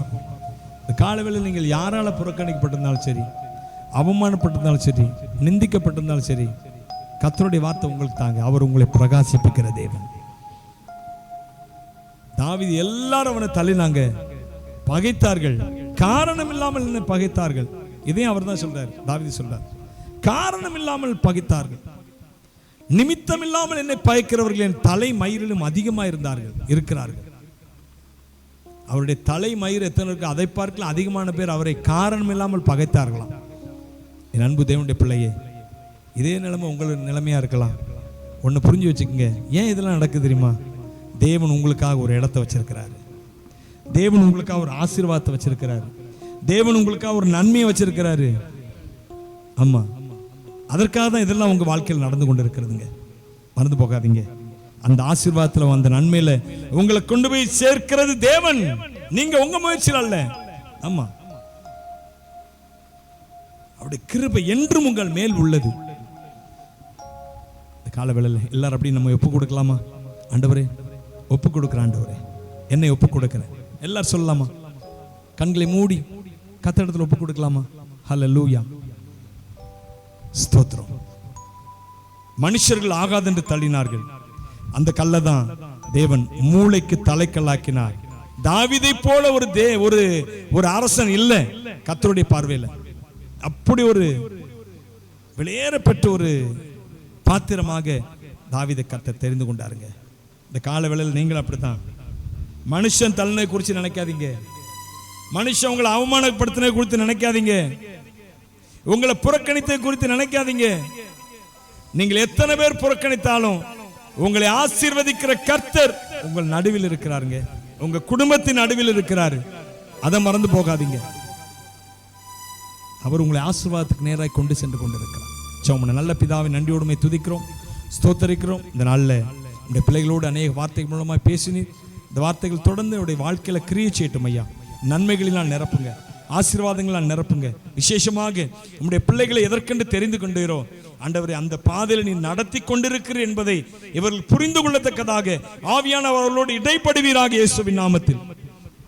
இந்த காலவேளையில் நீங்கள் யாரால புறக்கணிக்கப்பட்டிருந்தாலும் சரி, அவமானப்பட்டிருந்தாலும் சரி, நிந்திக்கப்பட்டிருந்தாலும் சரி, கர்த்தருடைய வார்த்தை உங்களுக்கு தாங்க. அவர் உங்களை பிரகாசிப்பிக்கிற தேவன். தாவீது எல்லாரும் அவனை தள்ளினாங்க, பகைத்தார்கள். காரணம் இல்லாமல் என்ன பகைத்தார்கள்? இதையும் அவர் தான் சொல்றார், தாவீது சொல்றார். காரணம் இல்லாமல் பகைத்தார்கள். நிமித்தம் இல்லாமல் என்னை பகைக்கிறவர்கள் என் தலை மயிரிலும் அதிகமாக இருக்கிறார்கள். அவருடைய தலை மயிர் எத்தனை இருக்கு? அதை பார்க்கலாம் அதிகமான பேர் அவரை காரணம் இல்லாமல் பகைத்தார்களாம். என் அன்பு தேவனுடைய பிள்ளையே, இதே நிலைமை உங்களுக்கு நிலைமையா இருக்கலாம். ஒன்று புரிஞ்சு வச்சுக்கோங்க. ஏன் இதெல்லாம் நடக்குது தெரியுமா? தேவன் உங்களுக்காக ஒரு இடத்தை வச்சிருக்கிறாரு. தேவன் உங்களுக்காக ஒரு ஆசீர்வாதத்தை வச்சிருக்கிறாரு. தேவன் உங்களுக்காக ஒரு நன்மையை வச்சிருக்கிறாரு. ஆமா, அதற்காக தான் இதெல்லாம் உங்க வாழ்க்கையில் நடந்து கொண்டு இருக்கிறதுங்க. மறந்து போகாதீங்க. அந்த ஆசீர்வாதத்துல அந்த நன்மையில உங்களை கொண்டு போய் சேர்க்கிறது தேவன், நீங்க உங்க முயற்சியில் அல்ல. ஆமா, அவருடைய கிருபை என்றும் உங்கள் மேல் உள்ளது. காலவேளையில் எல்லாரும் அப்படி நம்ம ஒப்பு கொடுக்கலாமா? ஆண்டவரே ஒப்பு கொடுக்கிறேன், ஆண்டவரே என்னை ஒப்பு கொடுக்கிறேன். எல்லாரும் சொல்லலாமா? கண்களை மூடி கர்த்தரிடத்தில் ஒப்பு கொடுக்கலாமா? ஹல்லேலூயா, ஸ்தோத்திரம். மனுஷர்கள் ஆகாதென்று தள்ளினார்கள், அந்த கல்லை தான் தேவன் மூளைக்கு தலைக்கல்லாக்கினார். தாவீதை போல ஒரு அரசன் இல்லை கர்த்தருடைய பார்வையில். அப்படி ஒரு வெளியேறப்பட்ட ஒரு பாத்திரமாக தாவீதை கர்த்தர் தெரிந்து கொண்டாருங்க. இந்த கால வேளையில் நீங்கள் அப்படித்தான். மனுஷன் தள்ளனை குறித்து நினைக்காதீங்க. மனுஷன் உங்களை அவமானப்படுத்தின குறித்து நினைக்காதீங்க. உங்களை புறக்கணித்ததை குறித்து நினைக்காதீங்க. நீங்கள் எத்தனை பேர் புறக்கணித்தாலும் உங்களை ஆசீர்வதிக்கிற கர்த்தர் உங்கள் நடுவில் இருக்கிறாருங்க. உங்க குடும்பத்தின் நடுவில் இருக்கிறாரு. அதை மறந்து போகாதீங்க. அவர் உங்களை ஆசீர்வாதத்துக்கு நேராக கொண்டு சென்று கொண்டிருக்கிறார். நல்ல பிதாவை நன்றியோடுமை துதிக்கிறோம், ஸ்தோத்தரிக்கிறோம். இந்த நாளில் இந்த பிள்ளைகளோடு அநேக வார்த்தைகள் மூலமாக பேசினீர். இந்த வார்த்தைகள் தொடர்ந்து என்னுடைய வாழ்க்கையில கிரியை செய்யட்டும் ஐயா. நன்மைகளினால் நிரப்புங்க, ஆசீர்வாதங்களால் நிரப்புங்க. விசேஷமாக நம்முடைய பிள்ளைகளை எதற்கென்று தெரிந்து கொண்டீரோ ஆண்டவரே, அந்த பாதையில் நீ நடத்தி கொண்டிருக்கிறீர் என்பதை இவர்கள் புரிந்து கொள்ளத்தக்கதாக ஆவியானவர் அவர்களோடு இடைப்படுவீராக இயேசுவின் நாமத்தில்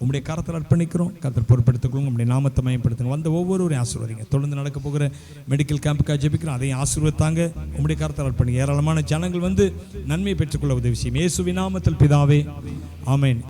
உம்முடைய கரத்தில் அர்ப்பணிக்கிறோம். கர்த்தர் பொறுப்படுத்திக்கொள்ளுங்க. உம்முடைய நாமத்தை மயப்படுத்துங்க. வந்த ஒவ்வொருவரையும் ஆசீர்வதிங்க. தொடர்ந்து நடக்க போகிற மெடிக்கல் கேம்புக்காக ஜெபிக்கிறோம், அதையும் ஆசீர்வதித்தாங்க. உம்முடைய கரத்தில் அர்ப்பணிங்க. ஏராளமான ஜனங்கள் வந்து நன்மையை பெற்றுக்கொள்ள உதவி செய்யும். இயேசுவின் நாமத்தில் பிதாவே, ஆமென்.